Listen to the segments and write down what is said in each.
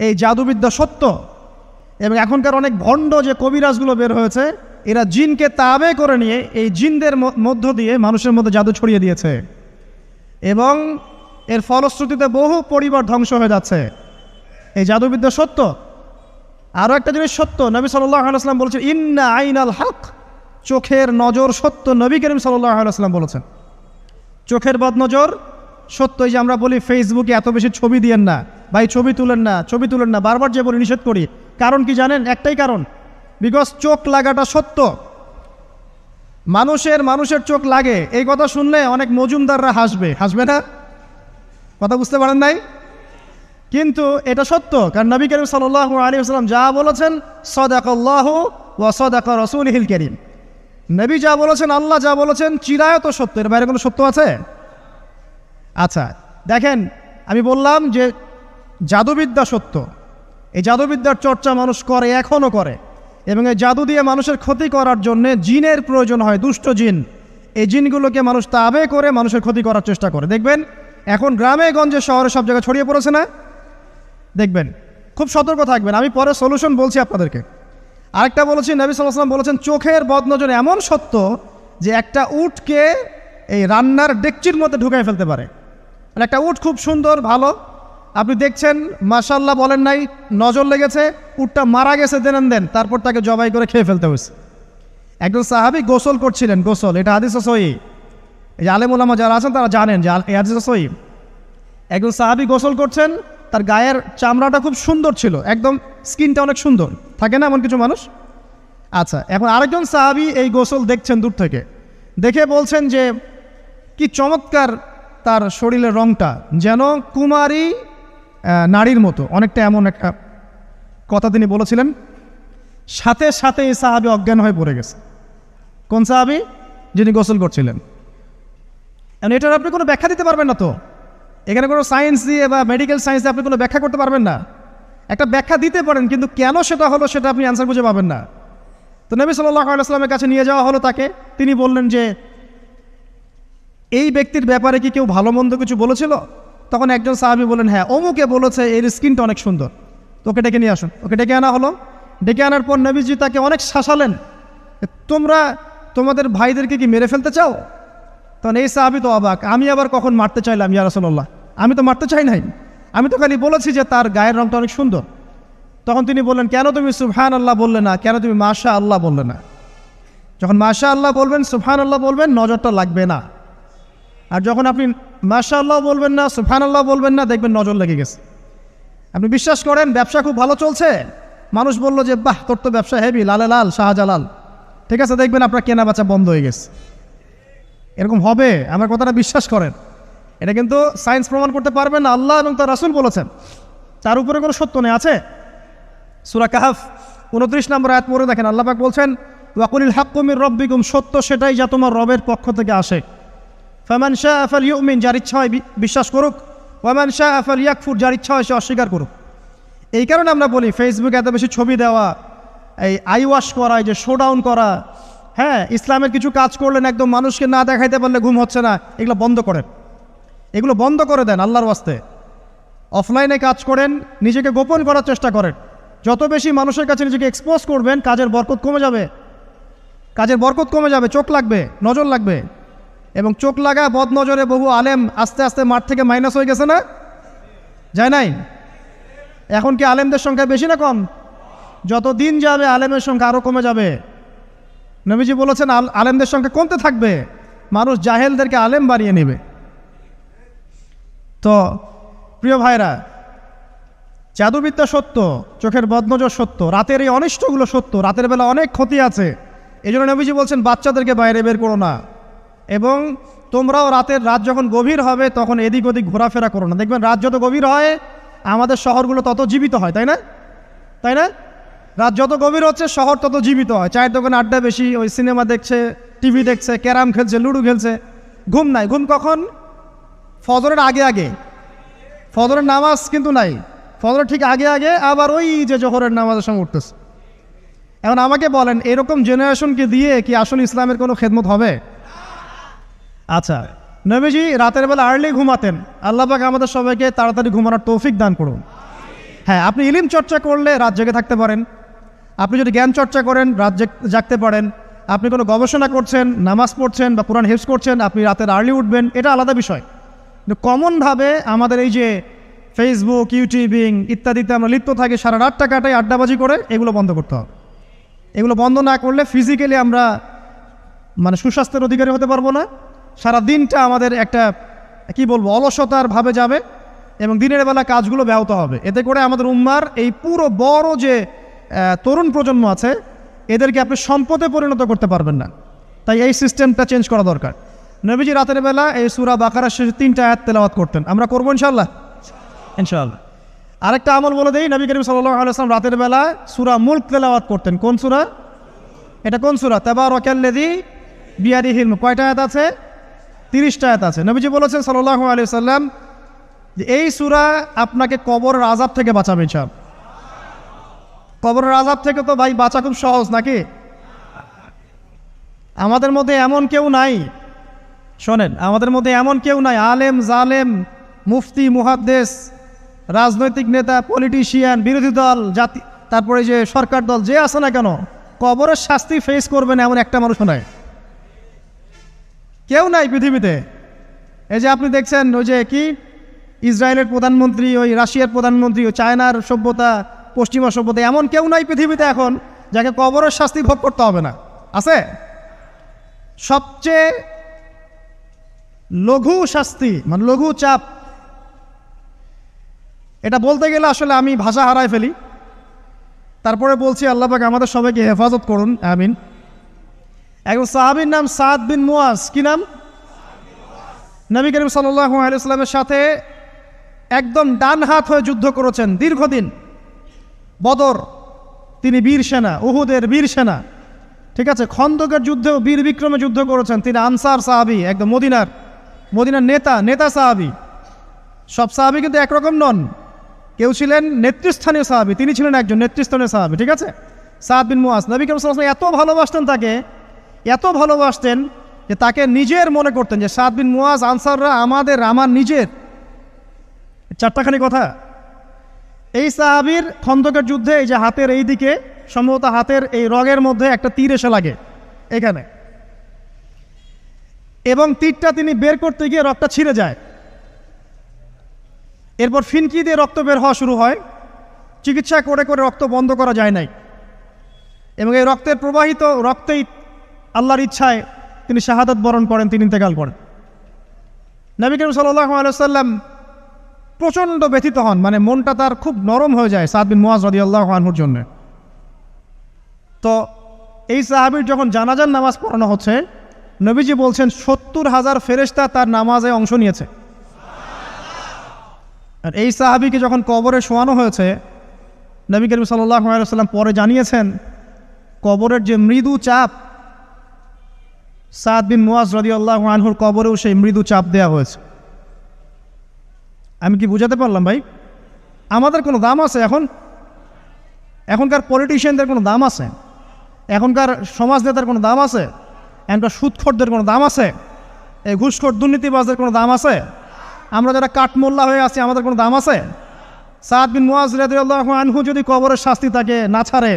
এই জাদুবিদ্যা সত্য। এবং এখনকার অনেক ভণ্ড যে কবিরাজগুলো বের হয়েছে, এরা জিনকে তাবে করে নিয়ে এই জিনদের মধ্য দিয়ে মানুষের মধ্যে জাদু ছড়িয়ে দিয়েছে, এবং এর ফলশ্রুতিতে বহু পরিবার ধ্বংস হয়ে যাচ্ছে। এই জাদুবিদ্যা সত্য। আরও একটা জিনিস সত্য, নবী সাল্লাল্লাহু আলাইহি ওয়াসাল্লাম বলেছেন ইন্না আইনাল হক, চোখের নজর সত্য। নবী করিম সাল্লাল্লাহু আলাইহি ওয়াসাল্লাম বলেছেন চোখের বদনজর সত্য। এই যে আমরা বলি ফেসবুকে এত বেশি ছবি দিয়েন না ভাই, ছবি তুলেন না, ছবি তুলেন না, বারবার যে বলি নিষেধ করি, কারণ কি জানেন? একটাই কারণ, বিকজ চোখ লাগাটা সত্য। মানুষের চোখ লাগে, এই কথা শুনলে অনেক মজুমদাররা হাসবে না? কথা বুঝতে পারেন নাই? কিন্তু এটা সত্য, কারণ নবী করিম সাল্লাল্লাহু আলাইহি ওয়াসাল্লাম যা বলেছেন সাদাকাল্লাহু ওয়া সাদাকা রাসূলুহুল কারীম, নবী যা বলেছেন, আল্লাহ যা বলেছেন চিরায়ত সত্য। এর বাইরে কোনো সত্য আছে? আচ্ছা দেখেন, আমি বললাম যে জাদুবিদ্যা সত্য। এই জাদুবিদ্যার চর্চা মানুষ করে, এখনও করে, এবং এই জাদু দিয়ে মানুষের ক্ষতি করার জন্যে জিনের প্রয়োজন হয়, দুষ্ট জিন। এই জিনগুলোকে মানুষ তাবে করে মানুষের ক্ষতি করার চেষ্টা করে। দেখবেন এখন গ্রামে গঞ্জে শহরে সব জায়গায় ছড়িয়ে পড়েছে না? দেখবেন, খুব সতর্ক থাকবেন। আমি পরে সলিউশন বলছি আপনাদেরকে। আরেকটা বলেছি, নবী সাল্লাল্লাহু আলাইহি ওয়াসাল্লাম বলেছেন চোখের বদনজর এমন সত্য যে একটা উটকে এই রান্নার ডেকচির মধ্যে ঢুকাই ফেলতে পারে। মানে একটা উট খুব সুন্দর ভালো, আপনি দেখছেন মাশাআল্লাহ বলেন নাই, নজর লেগেছে, উটটা মারা গেছে, দেন তারপর তাকে জবাই করে খেয়ে ফেলতে হয়েছে। একজন সাহাবী গোসল করছিলেন, গোসল, এটা হাদিসে সহিহ। এই যে আলেম ওলামা যারা আছেন তারা জানেন যে এই হাদিসে সহিহ। একজন সাহাবী গোসল করছেন, তার গায়ের চামড়াটা খুব সুন্দর ছিল, একদম স্কিনটা অনেক সুন্দর থাকে না এমন কিছু মানুষ? আচ্ছা, এখন আরেকজন সাহাবী এই গোসল দেখছেন দূর থেকে, দেখে বলছেন যে কি চমৎকার তার শরীরের রংটা, যেন কুমারী নারীর মতো, অনেকটা এমন একটা কথা তিনি বলেছিলেন। সাথে সাথে এই সাহাবী অজ্ঞান হয়ে পড়ে গেছে। কোন সাহাবী? যিনি গোসল করছিলেন। এটার আপনি কোনো ব্যাখ্যা দিতে পারবেন না তো, এখানে কোনো সায়েন্স দিয়ে বা মেডিকেল সায়েন্স দিয়ে আপনি কোনো ব্যাখ্যা করতে পারবেন না। একটা ব্যাখ্যা দিতে পারেন, কিন্তু কেন সেটা হলো সেটা আপনি অ্যান্সার খুঁজে পাবেন না। তো নবী সাল্লাল্লাহু আলাইহি ওয়াসাল্লামের কাছে নিয়ে যাওয়া হলো তাকে। তিনি বললেন যে এই ব্যক্তির ব্যাপারে কি কেউ ভালো মন্দ কিছু বলেছিল? তখন একজন সাহাবী বললেন হ্যাঁ, অমুকে বলেছে এর স্কিনটা অনেক সুন্দর, তোকে ডেকে নিয়ে আসুন। ওকে ডেকে আনা হলো। ডেকে আনার পর নবীজি তাকে অনেক শাসালেন, তোমরা তোমাদের ভাইদেরকে কি মেরে ফেলতে চাও? তখন এই সাহাবী তো অবাক, আমি আবার কখন মারতে চাইলাম ইয়া রাসূলুল্লাহ? আমি তো মারতে চাই নাই, আমি তো খালি বলেছি যে তার গায়ের রংটা অনেক সুন্দর। তখন তিনি বললেন কেন তুমি সুবহানাল্লাহ বললে না, কেন তুমি মাশাআল্লাহ বললে না? যখন মাশাআল্লাহ বলবেন, সুবহানাল্লাহ বলবেন, নজরটা লাগবে না। আর যখন আপনি মাশাআল্লাহ বলবেন না, সুবহানাল্লাহ বলবেন না, দেখবেন নজর লেগে গেছে। আপনি বিশ্বাস করেন ব্যবসা খুব ভালো চলছে, মানুষ বলল যে বাহ তোর তো ব্যবসা হেভি, লালে লাল শাহজালাল, ঠিক আছে, দেখবেন আপনার কেনা বেচা বন্ধ হয়ে গেছে। এরকম হবে, আমার কথাটা বিশ্বাস করেন। এটা কিন্তু সায়েন্স প্রমাণ করতে পারবেন না, আল্লাহ এবং তার রাসূল বলেছেন, তার উপরে কোনো সত্য নেই। আছে সূরা কাহফ 29 নম্বর আয়াত পড়ে দেখেন, আল্লাহ পাক বলছেন ওয়াকুলিল হাক্কু মির রাব্বিকুম, সত্য সেটাই যা তোমার রবের পক্ষ থেকে আসে। ফামান শাআ ফালইউমিন, যার ইচ্ছা হয় বিশ্বাস করুক, ওয়ামান শাআ ফালইয়াকফুর, যার ইচ্ছা হয় সে অস্বীকার করুক। এই কারণে আমরা বলি ফেসবুকে এত বেশি ছবি দেওয়া, এই আই ওয়াশ করা, এই যে শোডাউন করা, হ্যাঁ ইসলামের কিছু কাজ করলেন একদম মানুষকে না দেখাইতে পারলে ঘুম হচ্ছে না, এগুলো বন্ধ করেন, এগুলো বন্ধ করে দেন আল্লাহর ওয়াস্তে। অফলাইনে কাজ করেন, নিজেকে গোপন করার চেষ্টা করেন। যত বেশি মানুষের কাছে নিজেকে এক্সপোজ করবেন, কাজের বরকত কমে যাবে, কাজের বরকত কমে যাবে, চোখ লাগবে, নজর লাগবে। এবং চোখ লাগা বদ নজরে বহু আলেম আস্তে আস্তে মাঠ থেকে মাইনাস হয়ে গেছে না? যায় নাই? এখন কি আলেমদের সংখ্যা বেশি না কম? যত দিন যাবে আলেমের সংখ্যা আরও কমে যাবে। নবীজি বলেছেন আলেমদের সংখ্যা কমতে থাকবে, মানুষ জাহেলদেরকে আলেম বানিয়ে নেবে। তো প্রিয় ভাইরা, জাদুবিদ্যা সত্য, চোখের বদনজর সত্য, রাতের এই অনিষ্টগুলো সত্য, রাতের বেলা অনেক ক্ষতি আছে। এই জন্য নবীজি বলছেন বাচ্চাদেরকে বাইরে বের করো না, এবং তোমরাও রাত যখন গভীর হবে তখন এদিক ওদিক ঘোরাফেরা করো না। দেখবেন রাত যত গভীর হয় আমাদের শহরগুলো তত জীবিত হয়, তাই না? তাই না? রাত যত গভীর হচ্ছে শহর তত জীবিত হয়। চায়ের দোকানে আড্ডা বেশি, ওই সিনেমা দেখছে, টিভি দেখছে, ক্যারাম খেলছে, লুডো খেলছে, ঘুম নাই। ঘুম কখন? ফজরের আগে আগে। ফজরের নামাজ কিন্তু নাই, ফজরের ঠিক আগে আগে, আবার ওই যে জোহরের নামাজের সঙ্গে উঠতেছে। এখন আমাকে বলেন এরকম জেনারেশনকে দিয়ে কি আসলে ইসলামের কোনো খেদমত হবে? আচ্ছা, নবীজি রাতের বেলা আর্লি ঘুমাতেন, আল্লাহ পাক আমাদের সবাইকে তাড়াতাড়ি ঘুমানোর তৌফিক দান করুন। হ্যাঁ, আপনি ইলিম চর্চা করলে রাত জেগে থাকতে পারেন, আপনি যদি জ্ঞান চর্চা করেন রাত জাগতে পারেন, আপনি কোনো গবেষণা করছেন, নামাজ পড়ছেন বা কোরআন হেফজ করছেন, আপনি রাতের আর্লি উঠবেন, এটা আলাদা বিষয়। কিন্তু কমনভাবে আমাদের এই যে ফেসবুক, ইউটিউবিং ইত্যাদিতে আমরা লিপ্ত থাকি, সারা রাতটা কাটাই আড্ডাবাজি করে, এগুলো বন্ধ করতে হবে। এগুলো বন্ধ না করলে ফিজিক্যালি আমরা সুস্বাস্থ্যের অধিকারী হতে পারবো না, সারা দিনটা আমাদের একটা কি বলবো অলসতার ভাবে যাবে এবং দিনের বেলা কাজগুলো ব্যাহত হবে। এতে করে আমাদের উম্মার এই পুরো বড় যে তরুণ প্রজন্ম আছে এদেরকে আপনি সম্পদে পরিণত করতে পারবেন না। তাই এই সিস্টেমটা চেঞ্জ করা দরকার। নবীজি রাতের বেলা এই সূরা বাকারার শেষে 3টা আয়াত তেলাওয়াত করতেন, আমরা করবো ইনশাআল্লাহ। আরেকটা আমল বলে দেই, নবী করিম সাল্লাল্লাহু আলাইহি ওয়াসাল্লাম রাতের বেলা সূরা মুলক তেলাওয়াত করতেন। কোন সূরা এটা? কোন সূরা? তাবারাকাল্লাযী বিয়াদিহিল মুলক। কয়টা আয়াত আছে? 30টা আয়াত আছে। নবীজি বলেছেন সাল্লাল্লাহু আলাইহি ওয়াসাল্লাম যে এই সূরা আপনাকে কবরের আযাব থেকে বাঁচাবে ইনশাআল্লাহ। কবরের আযাব থেকে তো ভাই বাঁচা খুব সহজ নাকি? আমাদের মধ্যে এমন কেউ নাই, শোনেন, আমাদের মধ্যে এমন কেউ নাই আলেম জালেম মুফতি মুহাদ্দিস রাজনৈতিক নেতা পলিটিশিয়ান বিরোধী দল জাতি তারপরে যে সরকার দল যে আছে না কেন, কবরের শাস্তি ফেস করবেন এমন একটা মানুষ নাই, কেউ নাই পৃথিবীতে। এই যে আপনি দেখছেন ওই যে কি ইসরায়েলের প্রধানমন্ত্রী, ওই রাশিয়ার প্রধানমন্ত্রী, ওই চায়নার সভ্যতা, পশ্চিমা সভ্যতা, এমন কেউ নাই পৃথিবীতে এখন যাকে কবরের শাস্তি ভোগ করতে হবে না। আছে? সবচেয়ে লঘু শাস্তি লঘু চাপ, এটা বলতে গেলে আসলে আমি ভাষা হারায় ফেলি, তারপরে বলছি আল্লাহ পাক আমাদের সবাইকে হেফাজত করুন, আমিন। একজন সাহাবীর নাম সাদ বিন মুয়াজ। কি নাম? নবী করিম সাল্লাল্লাহু আলাইহি ওয়াসাল্লামের সাথে একদম ডান হাত হয়ে যুদ্ধ করেছেন দীর্ঘদিন। বদর তিনি বীর সেনা, উহুদের বীর সেনা, ঠিক আছে, খন্দকের যুদ্ধেও বীর বিক্রমে যুদ্ধ করেছেন। তিনি আনসার সাহাবী, একদম মদিনার নেতা সাহাবী। সব সাহাবী কিন্তু একরকম নন, কেউ ছিলেন নেতৃস্থানীয় সাহাবী, তিনি ছিলেন একজন নেতৃস্থানীয় সাহাবী, ঠিক আছে, সাদ বিন মুয়াজ। নবী করিম সাল্লাল্লাহু আলাইহি ওয়াসাল্লাম এত ভালোবাসতেন তাকে, এত ভালোবাসতেন যে তাকে নিজের মনে করতেন যে সাদ বিন মুয়াজ আনসাররা আমার নিজের। 4টাখানি কথা। এই সাহাবীর খন্দকের যুদ্ধে এই যে হাতের এই দিকে সম্ভবত হাতের এই রগের মধ্যে একটা তীর এসে লাগে এখানে, এবং তীরটা তিনি বের করতে গিয়ে রক্তটা ছিঁড়ে যায়। এরপর ফিনকি দিয়ে রক্ত বের হওয়া শুরু হয়। চিকিৎসা করে করে রক্ত বন্ধ করা যায় নাই, এবং এই রক্তের প্রবাহিত রক্তেই আল্লাহর ইচ্ছায় তিনি শাহাদাত বরণ করেন, তিনি ইন্তেকাল করেন। নবী করিম সাল্লাল্লাহু আলাইহি ওয়াসাল্লাম প্রচণ্ড ব্যথিত হন, মনটা তার খুব নরম হয়ে যায় সাদ বিন মুয়াজ রাদিয়াল্লাহু আনহুর জন্য। তো এই সাহাবীর যখন জানাজার নামাজ পড়ানো হচ্ছে, নবীজি বলছেন 70,000 ফেরেশতা তার নামাজে অংশ নিয়েছে। আর এই সাহাবীকে যখন কবরে শোয়ানো হয়েছে, নবী করিম সাল্লাল্লাহু আলাইহি ওয়াসাল্লাম পরে জানিয়েছেন কবরের যে মৃদু চাপ, সাদ বিন মুয়াজ রাদিয়াল্লাহু আনহুর কবরেও সেই মৃদু চাপ দেওয়া হয়েছে। আমি কি বুঝাতে পারলাম ভাই? আমাদের কোনো দাম আছে এখনকার পলিটিশিয়ানদের কোনো দাম আছে? এখনকার সমাজ নেতার কোনো দাম আছে? এখনকার সুদখোরদের কোনো দাম আছে? এই ঘুষখোর দুর্নীতিবাজদের কোনো দাম আছে? আমরা যারা কাঠমোল্লা হয়ে আছি আমাদের কোনো দাম আছে? সাদ বিন মুয়াজ রাদিয়াল্লাহু আনহু যদি কবরের শাস্তি তাকে না ছাড়ে,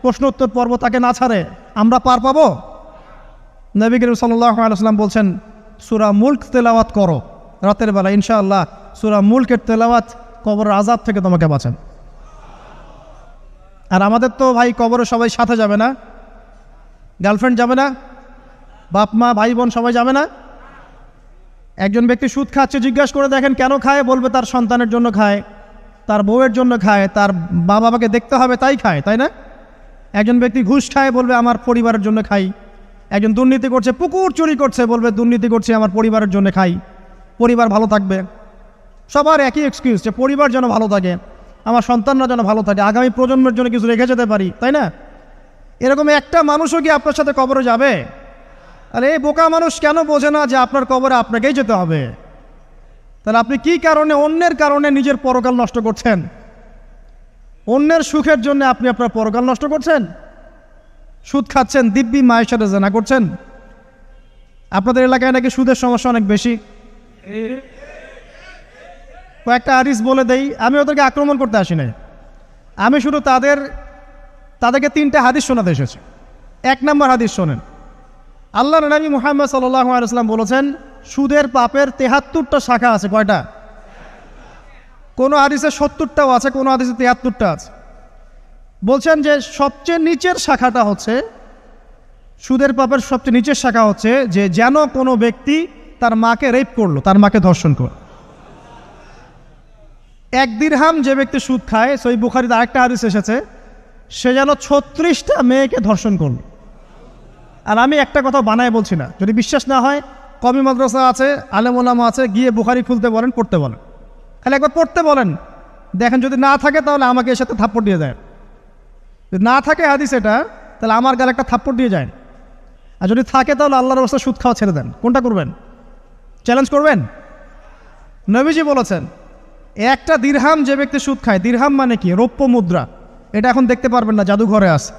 প্রশ্নোত্তর পর্ব তাকে না ছাড়ে, আমরা পার পাবো? নবী করিম সাল্লাল্লাহু আলাইহি ওয়াসাল্লাম বলছেন সূরা মুলক তেলাওয়াত করো রাতের বেলা, ইনশাআল্লাহ সূরা মুলকের তেলাওয়াত কবরের আযাব থেকে তোমাকে বাঁচান। আর আমাদের তো ভাই কবরে সবাই সাথে যাবে না, গার্লফ্রেন্ড যাবে না, বাপ মা ভাই বোন সবাই যাবে না। একজন ব্যক্তি সুদ খাচ্ছে, জিজ্ঞাসা করে দেখেন কেন খায়, বলবে তার সন্তানের জন্য খায়, তার বউয়ের জন্য খায়, তার মা বাবাকে দেখতে হবে তাই খায়, তাই না? একজন ব্যক্তি ঘুষ খায়, বলবে আমার পরিবারের জন্য খাই। একজন দুর্নীতি করছে, পুকুর চুরি করছে, বলবে দুর্নীতি করছে আমার পরিবারের জন্য খাই, পরিবার ভালো থাকবে। সবার একই এক্সকিউজ যে পরিবার যেন ভালো থাকে, আমার সন্তানরা যেন ভালো থাকে, আগামী প্রজন্মের জন্য কিছু রেখে যেতে পারি, তাই না? এরকম একটা মানুষও কি আপনার সাথে কবরে যাবে? আর এই বোকা মানুষ কেন বোঝে না যে আপনার কবরে আপনাকেই যেতে হবে? তাহলে আপনি কি কারণে অন্যের কারণে নিজের পরকাল নষ্ট করছেন? অন্যের সুখের জন্য আপনি আপনার পরকাল নষ্ট করছেন। সুদ খাচ্ছেন, দিব্যি মায়ের সাথে জেনা করছেন। আপনাদের এলাকায় নাকি সুদের সমস্যা অনেক বেশি। কয়েকটা হাদিস বলে দেই, আমি ওদেরকে আক্রমণ করতে আসি নাই, আমি শুধু তাদেরকে 3টা হাদিস শোনাতে এসেছি। 1 নম্বর হাদিস শোনেন। আল্লাহর নবী মুহাম্মদ সাল্লাল্লাহু আলাইহি ওয়াসাল্লাম বলেছেন, সুদের পাপের 73টা শাখা আছে। কয়টা? কোনো হাদিসে 70টাও আছে, কোনো হাদিসে 73টা আছে। বলছেন যে সবচেয়ে নিচের শাখাটা হচ্ছে, সুদের পাপের সবচেয়ে নিচের শাখা হচ্ছে যে যেন কোনো ব্যক্তি তার মাকে রেপ করলো, তার মাকে ধর্ষণ করলো। 1 দিরহাম যে ব্যক্তি সুদ খায়, সহিহ বুখারীতে আরেকটা হাদিস এসেছে, সে যেন 36টা মেয়েকে ধর্ষণ করলো। আর আমি একটা কথা বানায় বলছি না, যদি বিশ্বাস না হয় কওমি মাদ্রাসা আছে, আলেম ওলামা আছে, গিয়ে বুখারী খুলতে বলেন, পড়তে বলেন, খালি একবার পড়তে বলেন, দেখেন যদি না থাকে তাহলে আমাকে এর সাথে থাপ্পড় দিয়ে দেয়। যদি না থাকে হাদিস এটা, তাহলে আমার গালে একটা থাপ্পড় দিয়ে যায়। আর যদি থাকে তাহলে আল্লাহর রাস্তায় সুদ খাওয়া ছেড়ে দেন। কোনটা করবেন? চ্যালেঞ্জ করবেন? নবীজি বলেছেন, 1টা দিরহাম যে ব্যক্তি সুদ খায়, দিরহাম মানে কি? রৌপ্য মুদ্রা। এটা এখন দেখতে পারবেন না, জাদুঘরে আছে।